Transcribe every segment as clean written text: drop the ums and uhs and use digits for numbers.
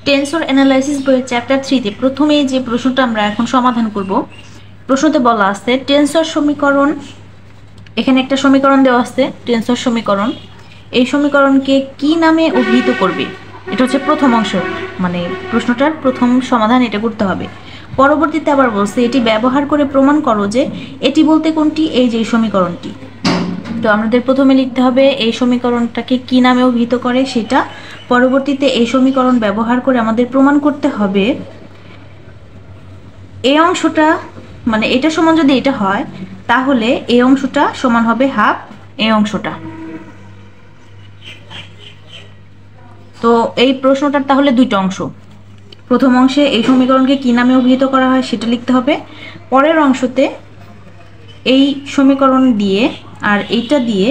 Tensor analysis বইয়ের chapter 3 তে প্রথমেই যে প্রশ্নটা আমরা এখন সমাধান করব, প্রশ্নতে বলা আছে টেন্সর সমীকরণ। এখানে একটা সমীকরণ দেওয়া আছে, টেন্সর সমীকরণ। এই সমীকরণকে কি নামে অভিহিত করবে? এটা হচ্ছে প্রথম অংশ, মানে প্রশ্নটার প্রথম সমাধান এটা করতে হবে। পরবর্তীতে আবার বলছে এটি ব্যবহার করে প্রমাণ করো যে এটি বলতে কোনটি, এই যে সমীকরণটি। তো আমাদের প্রথমে লিখতে হবে এই সমীকরণটাকে কি নামে অভিহিত করে সেটা। পরবর্তীতে এই সমীকরণ ব্যবহার করে আমাদের প্রমাণ করতে হবে এই অংশটা, মানে এটা সমান যদি এটা হয় তাহলে এই অংশটা সমান হবে হাফ এই অংশটা। তো এই প্রশ্নটার তাহলে দুইটা অংশ। প্রথম অংশে এই সমীকরণকে কি নামে অভিহিত করা হয় সেটা লিখতে হবে, পরের অংশতে এই সমীকরণ দিয়ে আর এইটা দিয়ে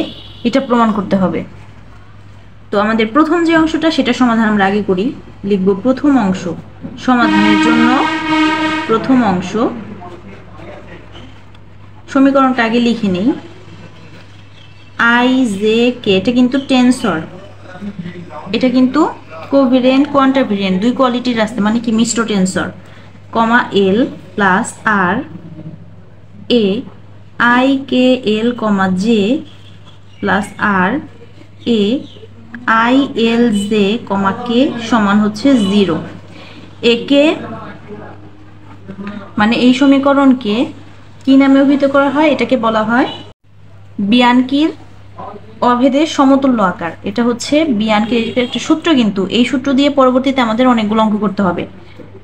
এটা প্রমাণ করতে হবে। তো আমাদের প্রথম যে অংশটা সেটা সমাধান আমরা আগে করি, লিখব প্রথম অংশ। সমাধানের জন্য প্রথম অংশ, সমীকরণটা আগে লিখে নেই। আই জে কে, এটা কিন্তু টেন্সর, এটা কিন্তু কোভেরিয়েন্ট কোয়ান্টাভেরিয়েন্ট দুই কোয়ালিটির আছে, মানে কি মিশ্র tensor, comma L plus R A I K L comma J plus R A I L J comma K সমান হচ্ছে 0। একে মানে এই সমীকরণকে কি নামে অভিহিত করা হয়? এটাকে বলা হয় বিয়ানকির অভেদের সমতুল্য আকার। এটা হচ্ছে বিয়ানকির একটা সূত্র, কিন্তু এই সূত্র দিয়ে পরবর্তীতে আমাদের অনেকগুলো অঙ্ক করতে হবে।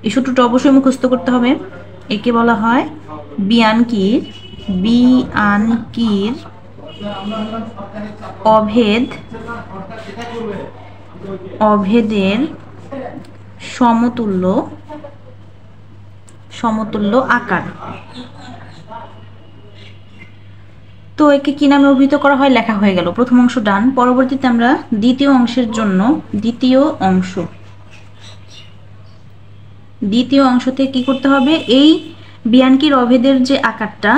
এই সূত্রটা অবশ্যই মুখস্থ করতে হবে। একে বলা হয় বিয়ানকির অভেদের সমতুল্য আকার। তো একে কি নামে অভিহিত করা হয় লেখা হয়ে গেল, প্রথম অংশ ডান। পরবর্তীতে আমরা দ্বিতীয় অংশের জন্য দ্বিতীয় অংশতে কি করতে হবে? এই বিয়ানকির অভেদের যে আকারটা,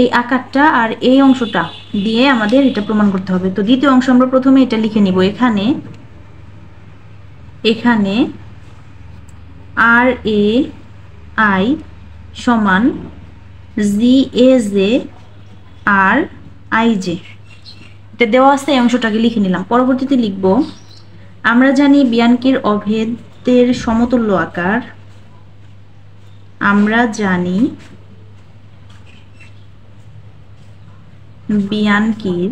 এই আকারটা আর এই অংশটা দিয়ে আমাদের এটা প্রমাণ করতে হবে। তো দ্বিতীয় অংশ আমরা প্রথমে এটা লিখে নিব, এখানে আর এ আই সমান G A J R I J, এটা দেওয়া আছে, এই অংশটাকে লিখে নিলাম। পরবর্তীতে লিখব আমরা জানি বিয়ানকির অভেদের সমতুল্য আকার, আমরা জানি বিয়ানকির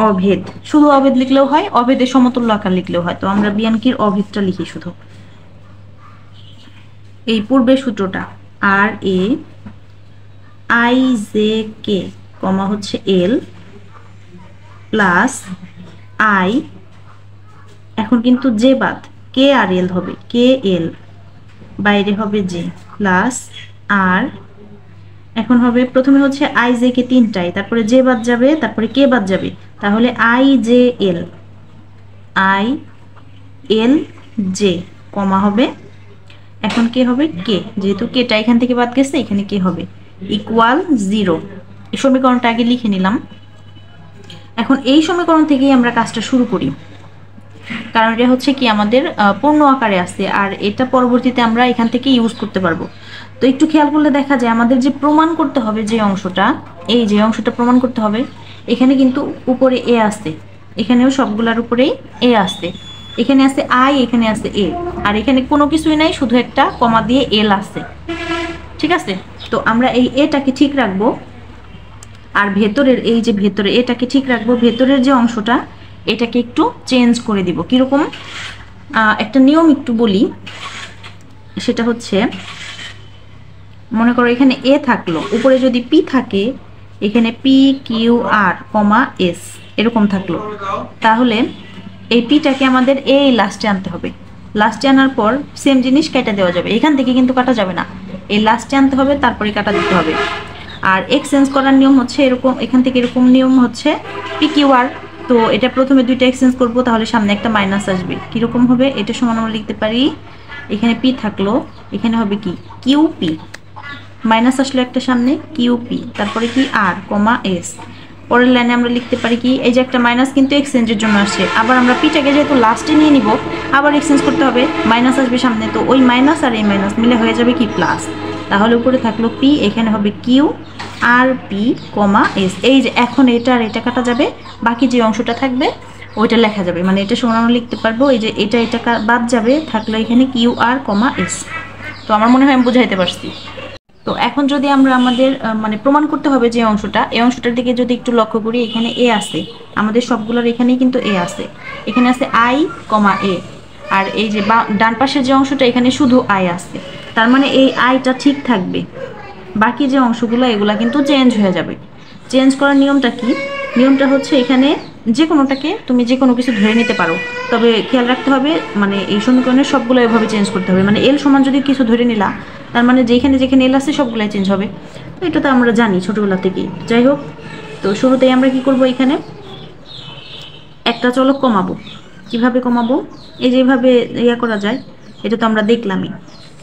অভেদ, শুধু অভেদ লিখলেও হয়, অভেদের সমতুল্য আকার লিখলেও হয়। তো আমরা বিয়ানকির অভেদটা লিখি শুধু, এই পূর্বের সূত্রটা আর এ আই জে কে কমা হচ্ছে এল প্লাস আই, এখন কিন্তু জে বাদ, কে আর এল হবে, কে এল বাইরে হবে জে প্লাস আর, এখন হবে প্রথমে হচ্ছে আই জে কে তিনটাই, তারপরে জে বাদ যাবে, তারপরে কে বাদ যাবে, তাহলে আই জে এল জে কমা হবে, এখন কে হবে কে, যেহেতু কেটা এখান থেকে বাদ গেছে এখানে কে হবে ইকুয়াল 0। এই সমীকরণটা আগে লিখে নিলাম। এখন এই সমীকরণ থেকেই আমরা কাজটা শুরু করি, কারণ এটা হচ্ছে কি আমাদের পূর্ণ আকারে আছে, আর এটা পরবর্তীতে আমরা এখান থেকে ইউজ করতে পারবো। তো একটু খেয়াল করলে দেখা যায় আমাদের যে প্রমাণ করতে হবে যে অংশটা, এই যে অংশটা প্রমাণ করতে হবে, এখানে কিন্তু উপরে এ আসছে, এখানেও সবগুলার উপরেই এ আসছে, এখানে আছে আই, এখানে আছে এ, আর এখানে কোনো কিছুই নাই, শুধু একটা কমা দিয়ে এল আসছে, ঠিক আছে। তো আমরা এই এটাকে ঠিক রাখবো, আর ভেতরের এই যে ভেতরে এটাকে ঠিক রাখবো, ভেতরের যে অংশটা এটাকে একটু চেঞ্জ করে দিব। কিরকম? একটা নিয়ম একটু বলি, সেটা হচ্ছে মনে করো এখানে এ থাকলো, উপরে যদি পি থাকে, এখানে পি কিউ আর কমা এস এরকম থাকলো, তাহলে এই পিটাকে আমাদের এই লাস্টে আনতে হবে। লাস্টে আনার পর সেম জিনিস কেটে দেওয়া যাবে, এখান থেকে কিন্তু কাটা যাবে না, এই লাস্টে আনতে হবে, তারপরে কাটা দিতে হবে। আর এক্সচেঞ্জ করার নিয়ম হচ্ছে এরকম, এখান থেকে এরকম নিয়ম হচ্ছে পি কিউ আর। তো এটা প্রথমে দুইটা এক্সচেঞ্জ করব, তাহলে সামনে একটা মাইনাস আসবে, কিরকম হবে এটা সমান আমরা লিখতে পারি, এখানে পি থাকলো, এখানে হবে কি কিউ পি, মাইনাস আসলো একটা সামনে কিউ পি, তারপরে কি আর কমা এস, পরের লাইনে আমরা লিখতে পারি কি, এই যে একটা মাইনাস কিন্তু এক্সচেঞ্জের জন্য আসছে, আবার আমরা পিটাকে যেহেতু লাস্টে নিয়ে নিব আবার এক্সচেঞ্জ করতে হবে, মাইনাস আসবে সামনে, তো ওই মাইনাস আর এই মাইনাস মিলে হয়ে যাবে কি প্লাস। তাহলে উপরে থাকলো পি, এখানে হবে কিউ আর পি কমা এস। এই যে এখন এটা আর এটা কাটা যাবে, বাকি যে অংশটা থাকবে ওইটা লেখা যাবে, মানে এটা সমান আমরা লিখতে পারবো এই যে এটা এটা বাদ যাবে, থাকলো এখানে কিউ আর কমা এস। তো আমার মনে হয় আমি বুঝাইতে পারছি। তো এখন যদি আমরা আমাদের মানে প্রমাণ করতে হবে যে অংশটা, এই অংশটার দিকে যদি একটু লক্ষ্য করি, এখানে এ আছে, আমাদের সবগুলোর এখানেই কিন্তু এ আছে, এখানে আছে আই কমা এ, আর এই যে ডান পাশের যে অংশটা এখানে শুধু আই আছে, তার মানে এই আইটা ঠিক থাকবে, বাকি যে অংশগুলো এগুলা কিন্তু চেঞ্জ হয়ে যাবে। চেঞ্জ করার নিয়মটা কি, নিয়মটা হচ্ছে এখানে যে কোনোটাকে তুমি যে কোনো কিছু ধরে নিতে পারো, তবে খেয়াল রাখতে হবে মানে এই সমীকরণের সবগুলো এভাবে চেঞ্জ করতে হবে, মানে এল সমান যদি কিছু ধরে নিলা তার মানে যেখানে যেখানে এল আছে সবগুলাই চেঞ্জ হবে, তো এটা তো আমরা জানি ছোটোবেলা থেকেই। যাই হোক, তো শুরুতেই আমরা কি করব, এখানে একটা চলক কমাবো। কিভাবে কমাবো, এই যেভাবে ইয়া করা যায় এটা তো আমরা দেখলামই।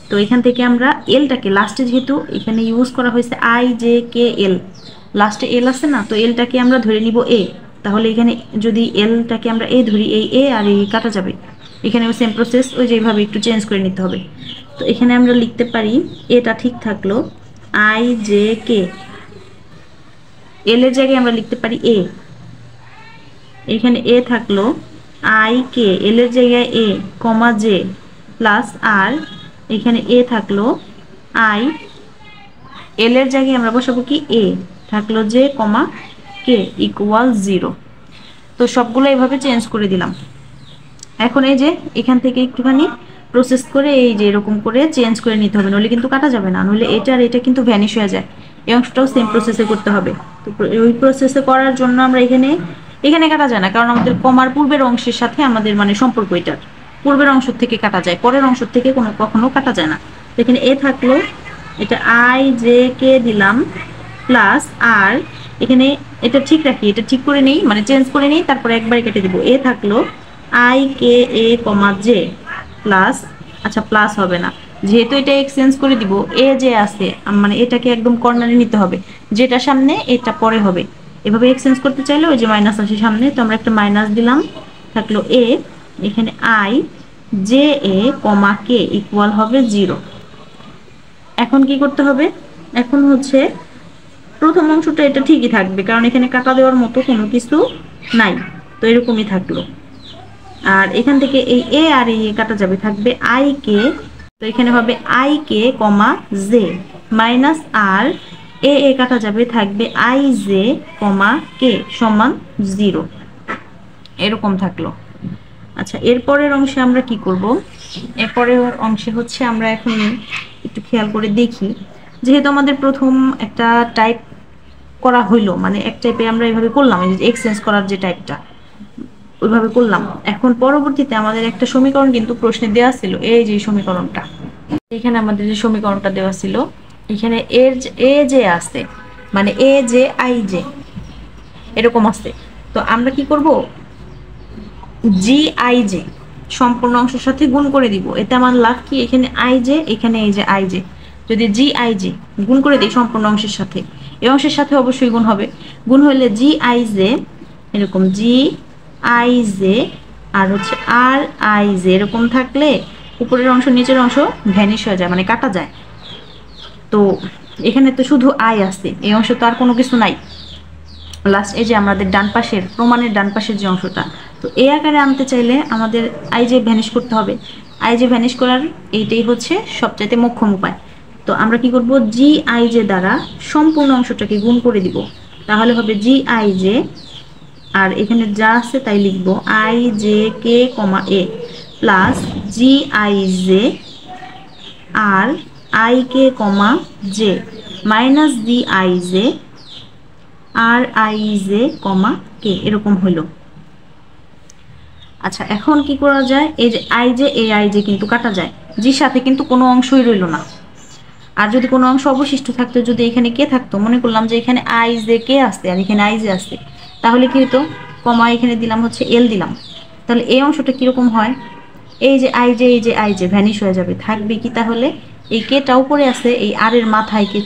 তো এখান থেকে আমরা এলটাকে লাস্টে যেহেতু এখানে ইউজ করা হয়েছে আই জে কে এল, লাস্টে এল আছে না, তো এলটাকে আমরা ধরে নিব এ, তাহলে এখানে যদি এলটাকে আমরা এ ধরি, এই এ আর এই কাটা যাবে, এখানেও সেম প্রসেস, ওই যেভাবে একটু চেঞ্জ করে নিতে হবে। তো এখানে আমরা লিখতে পারি এটা ঠিক থাকলো আই জে কে, এল এর জায়গায় আমরা লিখতে পারি এ, এখানে এ থাকলো আই কে, এল এর জায়গায় এ কমা জে প্লাস আর, এখানে এ থাকলো আই, এল এর জায়গায় আমরা বসাবো কি এ, থাকলো জে কমা কে ইকুয়াল 0। তো সবগুলো এভাবে চেঞ্জ করে দিলাম। এখন এই যে এখান থেকে একটুখানি প্রসেস করে এই যে এরকম করে চেঞ্জ করে নিতে হবে, নইলে কিন্তু কাটা যাবে না, নইলে এটা আর এটা কিন্তু ভ্যানিশ হয়ে যায়। এই অংশটাও সেম প্রসেসে করতে হবে। তো ওই প্রসেসে করার জন্য আমরা এখানে কাটা যায় না, কারণ আমাদের কমার পূর্বের অংশের সাথে আমাদের মানে সম্পর্ক, এটার পূর্বের অংশ থেকে কাটা যায়, পরের অংশ থেকে কখনো কাটা যায় না। এখানে এ থাকলো, এটা আই জে কে দিলাম প্লাস আর, এখানে এটা ঠিক রাখি, এটা ঠিক করে নেই মানে চেঞ্জ করে নেই, তারপরে একবার কেটে দিব, এ থাকলো I K A comma J plus, আচ্ছা প্লাস হবে না যেহেতু এটা এক্সচেঞ্জ করে দিব, এ যে আছে মানে এটাকে একদম কর্নারে নিতে হবে, যেটা সামনে এটা পরে হবে, এভাবে এক্সচেঞ্জ করতে চাইলে ওই যে মাইনাস আসে সামনে, তো আমরা একটা মাইনাস দিলাম, থাকলো এ, এখানে I J A comma K equal হবে 0। এখন কি করতে হবে, এখন হচ্ছে প্রথম অংশটা এটা ঠিকই থাকবে, কারণ এখানে কাটা দেওয়ার মতো কোনো কিছু নাই, তো এরকমই থাকলো। আর এখান থেকে এই এ আর এ কাটা যাবে, থাকবে আই কে, তো এখানে হবে I K comma J minus R, A কাটা যাবে, থাকবে আই জে কমা কে সমান 0, এরকম থাকলো। আচ্ছা এরপরের অংশে আমরা কি করব, এরপরের অংশে হচ্ছে আমরা এখন একটু খেয়াল করে দেখি, যেহেতু আমাদের প্রথম একটা টাইপ করা হইলো, মানে এক টাইপে আমরা এইভাবে করলাম, এই যে এক্সচেঞ্জ করার যে টাইপটা ওইভাবে করলাম। এখন পরবর্তীতে আমাদের একটা সমীকরণ কিন্তু প্রশ্নে দেওয়া ছিল, এই যে সমীকরণটা, এখানে আমাদের যে সমীকরণটা দেওয়া ছিল, এখানে এ যে আছে মানে এ যে আই জে এরকম আছে, তো আমরা কি করব, জি আই জে সম্পূর্ণ অংশের সাথে গুণ করে দিব, এতে আমার লাভ কি, এখানে আই জে, এখানে এই যে আই জে, যদি জি আই জে গুণ করে দিই সম্পূর্ণ অংশের সাথে, এই অংশের সাথে অবশ্যই গুণ হবে, গুণ হলে জি আই জে, এরকম জি আই জে আর হচ্ছে আর আই জে, এরকম থাকলে উপরের অংশ নিচের অংশ ভ্যানিশ হয়ে যায় মানে কাটা যায়। তো এখানে তো শুধু আই আছে, এই অংশ তো আর কোনো কিছু নাই, লাস্ট এই যে আমাদের ডান পাশের প্রমাণের ডান পাশের যে অংশটা, তো এই আকারে আনতে চাইলে আমাদের আই জে ভ্যানিশ করতে হবে, আই জে ভ্যানিশ করার এইটাই হচ্ছে সবচাইতে মোক্ষম উপায়। তো আমরা কি করব, জি আই জে দ্বারা সম্পূর্ণ অংশটাকে গুণ করে দিব, তাহলে হবে জি আই জে, আর এখানে যা আছে তাই লিখবো I J K comma A plus G I J R I K comma J minus G I J R I J comma K, এরকম হলো। আচ্ছা এখন কি করা যায়, এই যে I J A I J কিন্তু কাটা যায়, জির সাথে কিন্তু কোনো অংশই রইল না, আর যদি কোনো অংশ অবশিষ্ট থাকতো, যদি এখানে কে থাকতো, মনে করলাম যে এখানে আই জে কে আসছে আর এখানে আই জে আসছে, তাহলে কি হতো, কমা এখানে দিলাম হচ্ছে এল দিলাম, তাহলে এই অংশটা কিরকম হয়, এই যে আই জে এই যে আই জে ভ্যানিশ হয়ে যাবে, থাকবে কি তাহলে এই কেটা উপরে আছে, এই আর এর মাথায় কে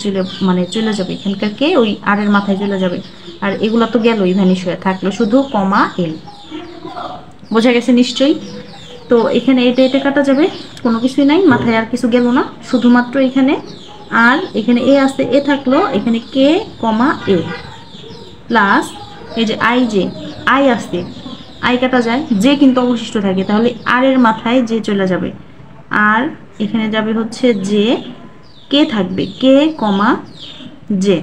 চলে যাবে, এখানকার কে ওই আর এর মাথায় চলে যাবে। আর এগুলো তো গেলই, ভ্যানিশ হয়ে থাকলো শুধু কমা এল। বোঝা গেছে নিশ্চয়ই? তো এখানে এটা কাটা যাবে, কোনো কিছুই নাই, মাথায় আর কিছু গেল না, শুধুমাত্র এখানে আর এখানে এ আছে, এ থাকলো, এখানে কে কমা এ প্লাস এই যে আই আসছে, আই কাটা যায়, যে কিন্তু অবশিষ্ট থাকে, তাহলে আর এর মাথায় যে চলে যাবে, আর এখানে যাবে হচ্ছে যে, কে থাকবে কে কমা যে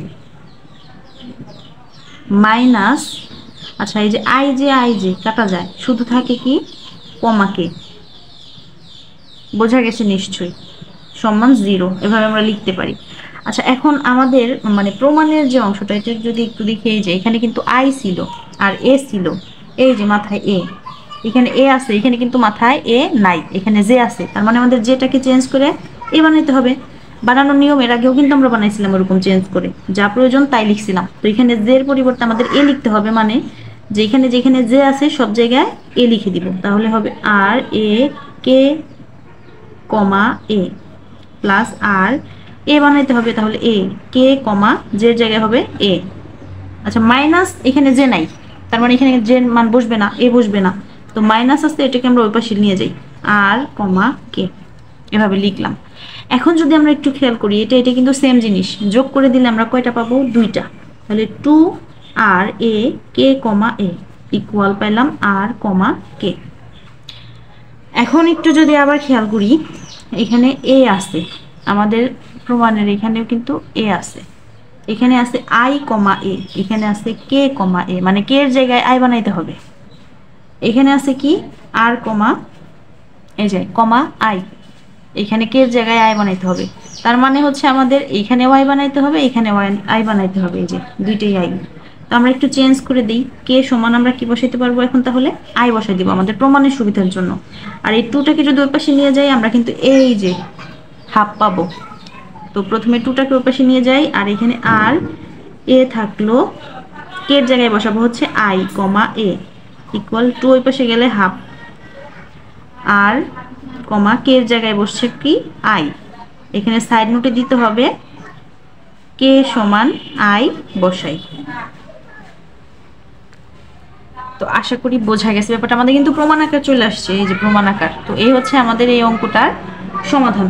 মাইনাস, আচ্ছা এই যে আই যে কাটা যায়, শুধু থাকে কি কমা কে। বোঝা গেছে নিশ্চয়ই? সমান 0, এভাবে আমরা লিখতে পারি। আচ্ছা এখন আমাদের মানে প্রমাণের যে অংশটা, এটা যদি একটু দেখে, এই যে এখানে কিন্তু আই ছিল আর এ ছিল, এই যে মাথায় এ, এখানে এ আছে, এখানে কিন্তু মাথায় এ নাই, এখানে যে আছে, তার মানে আমাদের যেটাকে চেঞ্জ করে এ বানাইতে হবে। বানানোর নিয়ম এর আগেও কিন্তু আমরা বানাইছিলাম ওরকম চেঞ্জ করে, যা প্রয়োজন তাই লিখছিলাম। তো এখানে যে এর পরিবর্তে আমাদের এ লিখতে হবে, মানে যেখানে যেখানে যে আছে সব জায়গায় এ লিখে দিব, তাহলে হবে আর এ কে কমা এ প্লাস আর এ বানাইতে হবে, তাহলে এ কে কমা যে জায়গায় হবে এ। আচ্ছা মাইনাস, এখানে যে নাই, তার মানে এখানে যে মান বসবে না, এ বসবে না, তো মাইনাস আসতে এটাকে আমরা ওই পাশে নিয়ে যাই, আর কমা কে, এভাবে লিখলাম। এখন যদি আমরা একটু খেয়াল করি, এটা কিন্তু সেম জিনিস, যোগ করে দিলে আমরা কয়টা পাবো? 2টা। তাহলে 2 আর এ কে কমা এ ইকুয়াল পাইলাম আর কমা কে। এখন একটু যদি আবার খেয়াল করি, এখানে এ আছে আমাদের প্রমাণের, এখানেও কিন্তু এ আছে, এখানে আছে আই কমা এ, এখানে আছে কে কমা এ, মানে কে এর জায়গায় আই বানাইতে হবে। এখানে আছে কি আর কমা এই যে কমা আই, এখানে কে এর জায়গায় আই বানাইতে হবে, তার মানে হচ্ছে আমাদের এইখানে ওয়াই বানাইতে হবে, এখানে আই বানাইতে হবে, এই যে দুইটাই আই। তো আমরা একটু চেঞ্জ করে দিই, কে সমান আমরা কি বসাইতে পারবো এখন? তাহলে আই বসাই দিব আমাদের প্রমাণের সুবিধার জন্য। আর এই 2টাকে যদি ওই পাশে নিয়ে যাই, আমরা কিন্তু এই যে হাফ পাবো। তো প্রথমে 2টাকে ওই পাশে নিয়ে যাই, আর এখানে আর এ থাকলো, কে এর জায়গায় বসাবো হচ্ছে আই কমা এ ইকুয়াল 2, ওই পাশে গেলে হাফ, আর কমা কে এর জায়গায় বসছে কি আই, এখানে সাইড নোটে দিতে হবে কে সমান আই বসাই। তো আশা করি বোঝা গেছে ব্যাপারটা, আমাদের কিন্তু প্রমাণ আকার চলে আসছে, এই যে প্রমাণ আকার। তো এই হচ্ছে আমাদের এই অঙ্কটার সমাধান।